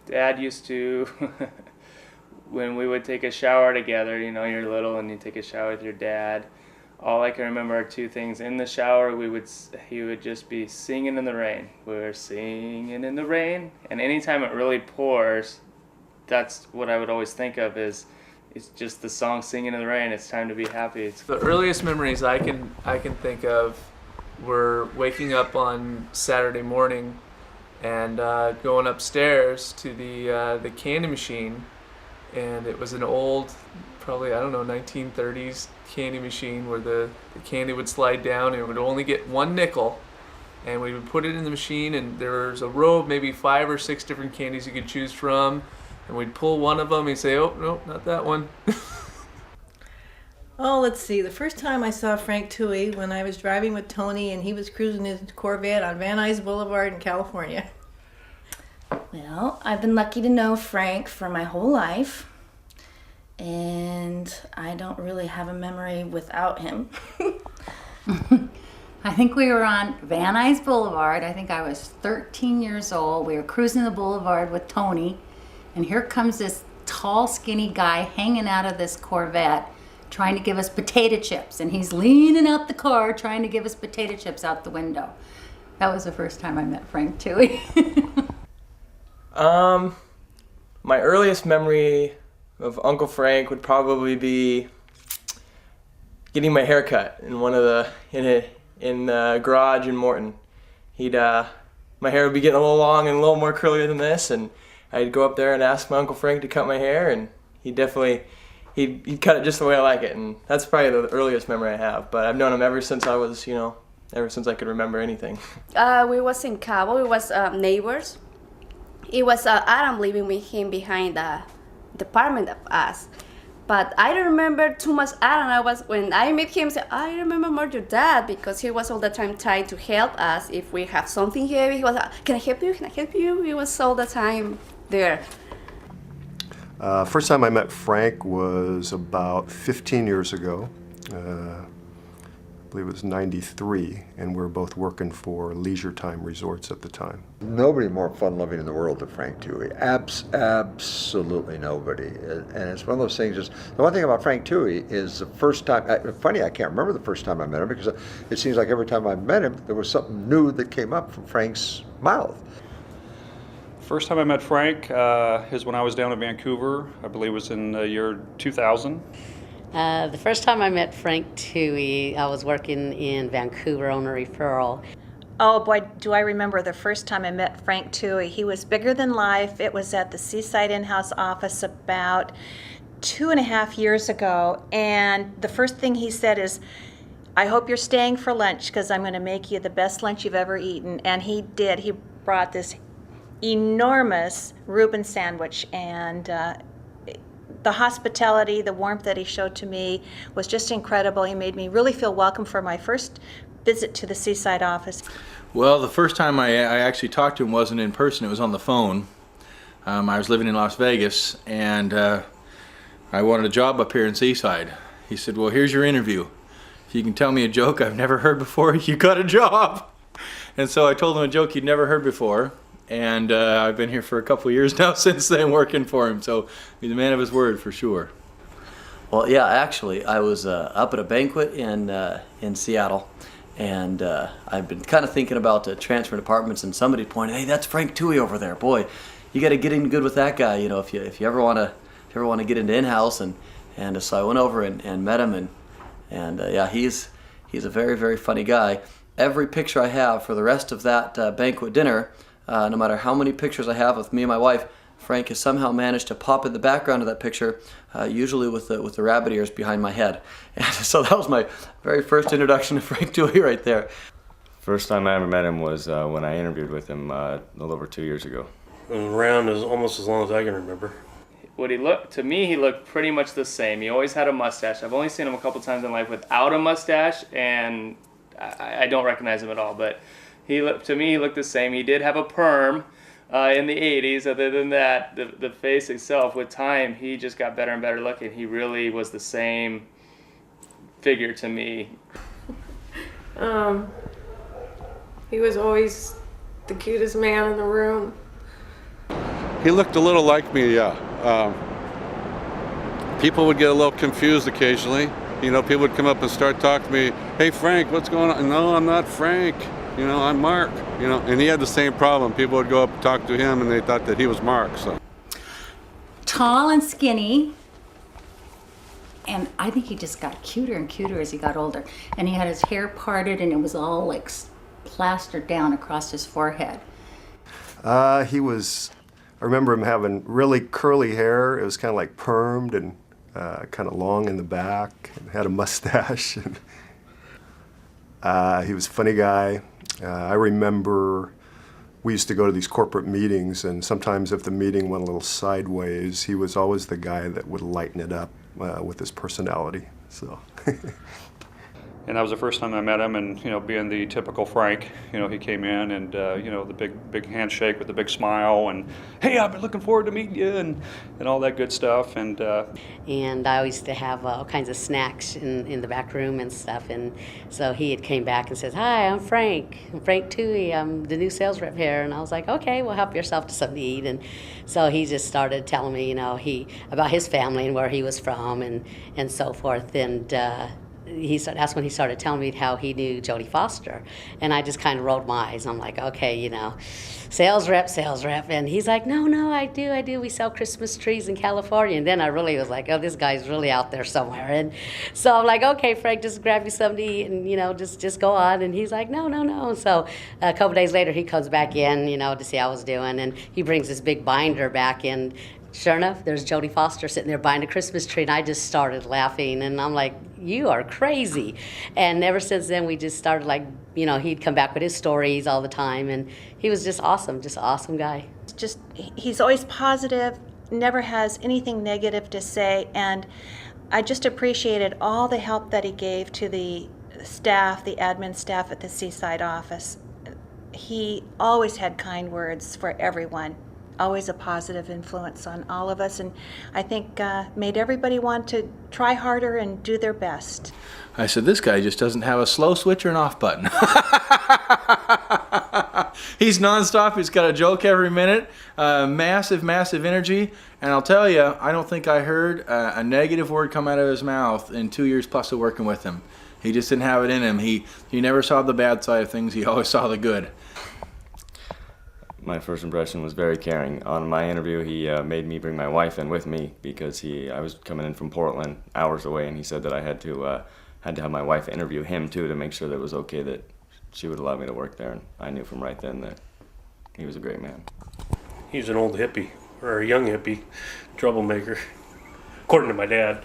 Dad used to, when we would take a shower together, you're little and you take a shower with your dad. All I can remember are two things. In the shower, he would just be singing in the rain. We're singing in the rain. And anytime it really pours, that's what I would always think of is it's just the song "Singing in the Rain." It's time to be happy. The earliest memories I can think of were waking up on Saturday morning and going upstairs to the candy machine, and it was an old, probably 1930s candy machine where the candy would slide down and it would only get one nickel, and we would put it in the machine, and there was a row of maybe 5 or 6 different candies you could choose from. And we'd pull one of them and say, "Oh, no, not that one." Oh, let's see. The first time I saw Frank Toohey when I was driving with Tony and he was cruising his Corvette on Van Nuys Boulevard in California. Well, I've been lucky to know Frank for my whole life, and I don't really have a memory without him. I think we were on Van Nuys Boulevard. I think I was 13 years old. We were cruising the boulevard with Tony, and here comes this tall, skinny guy hanging out of this Corvette trying to give us potato chips, and he's leaning out the car trying to give us potato chips out the window. That was the first time I met Frank Toohey. My earliest memory of Uncle Frank would probably be getting my hair cut in in the garage in Morton. My hair would be getting a little long and a little more curlier than this, and I'd go up there and ask my Uncle Frank to cut my hair, and he'd cut it just the way I like it, and that's probably the earliest memory I have. But I've known him ever since ever since I could remember anything. We was in Cabo. We was neighbors. It was Adam living with him behind the apartment of us. But I don't remember too much Adam. When I met him, I remember more your dad, because he was all the time trying to help us if we have something heavy. He was, "Can I help you? Can I help you?" He was all the time there. First time I met Frank was about 15 years ago. I believe it was 93, and we were both working for Leisure Time Resorts at the time. Nobody more fun-loving in the world than Frank Toohey. Absolutely nobody. And it's one of those things, the one thing about Frank Toohey is the first time, funny, I can't remember the first time I met him, because it seems like every time I met him, there was something new that came up from Frank's mouth. First time I met Frank is when I was down in Vancouver. I believe it was in the year 2000. The first time I met Frank Toohey, I was working in Vancouver on a referral. Oh boy, do I remember the first time I met Frank Toohey. He was bigger than life. It was at the Seaside In-House office about 2.5 years ago, and the first thing he said is, "I hope you're staying for lunch, because I'm going to make you the best lunch you've ever eaten." And he did. He brought this enormous Reuben sandwich, and the hospitality, the warmth that he showed to me was just incredible. He made me really feel welcome for my first visit to the Seaside office. Well, the first time I actually talked to him wasn't in person, it was on the phone. I was living in Las Vegas, and I wanted a job up here in Seaside. He said, "Well, here's your interview. If you can tell me a joke I've never heard before, you got a job." And so I told him a joke he'd never heard before. And I've been here for a couple of years now since then working for him, so he's a man of his word for sure. Well, yeah, actually, I was up at a banquet in Seattle, and I've been kind of thinking about transferring departments, and somebody pointed, "Hey, that's Frank Toohey over there. Boy, you got to get in good with that guy. If you ever want to get into in-house." And so I went over and met him, and yeah, he's a very, very funny guy. Every picture I have for the rest of that banquet dinner. No matter how many pictures I have with me and my wife, Frank has somehow managed to pop in the background of that picture, usually with the rabbit ears behind my head. And so that was my very first introduction to Frank Toohey right there. First time I ever met him was when I interviewed with him a little over 2 years ago. Around almost as long as I can remember. To me, he looked pretty much the same. He always had a mustache. I've only seen him a couple times in life without a mustache, and I don't recognize him at all, but to me, he looked the same. He did have a perm in the 80s. Other than that, the face itself, with time, he just got better and better looking. He really was the same figure to me. He was always the cutest man in the room. He looked a little like me, yeah. People would get a little confused occasionally. You know, people would come up and start talking to me, "Hey Frank, what's going on?" "No, I'm not Frank. You know, I'm Mark." You know, and he had the same problem. People would go up and talk to him and they thought that he was Mark, so. Tall and skinny. And I think he just got cuter and cuter as he got older. And he had his hair parted and it was all like plastered down across his forehead. I remember him having really curly hair. It was kind of like permed and kind of long in the back, and had a mustache. He was a funny guy. I remember we used to go to these corporate meetings, and sometimes if the meeting went a little sideways, he was always the guy that would lighten it up with his personality. So. And that was the first time I met him, and you know, being the typical Frank, you know, he came in and you know, the big handshake with the big smile, and hey, I've been looking forward to meeting you, and all that good stuff. And I used to have all kinds of snacks in the back room and stuff, and so he had came back and says, "Hi, I'm Frank Toohey. I'm the new sales rep here." And I was like, "Okay, well, help yourself to something to eat." And so he just started telling me, you know, about his family and where he was from and so forth, and that's when he started telling me how he knew Jodie Foster. And I just kind of rolled my eyes. I'm like, okay, you know, sales rep. And he's like, no, I do. We sell Christmas trees in California. And then I really was like, oh, this guy's really out there somewhere. And so I'm like, okay, Frank, just grab you something to eat and, you know, just go on. And he's like, no. So a couple days later, he comes back in, you know, to see how I was doing. And he brings this big binder back in. Sure enough, there's Jodie Foster sitting there buying a Christmas tree, and I just started laughing, and I'm like, you are crazy. And ever since then, we just started, like, you know, he'd come back with his stories all the time, and he was just awesome guy. He's always positive, never has anything negative to say, and I just appreciated all the help that he gave to the staff, the admin staff at the Seaside office. He always had kind words for everyone. Always a positive influence on all of us, and I think made everybody want to try harder and do their best. I said, this guy just doesn't have a slow switch or an off button. He's nonstop. He's got a joke every minute. Massive energy. And I'll tell you, I don't think I heard a negative word come out of his mouth in 2 years plus of working with him. He just didn't have it in him. He never saw the bad side of things. He always saw the good. My first impression was very caring. On my interview, he made me bring my wife in with me because I was coming in from Portland, hours away, and he said that I had to have my wife interview him too to make sure that it was okay that she would allow me to work there. And I knew from right then that he was a great man. He's an old hippie, or a young hippie, troublemaker, according to my dad.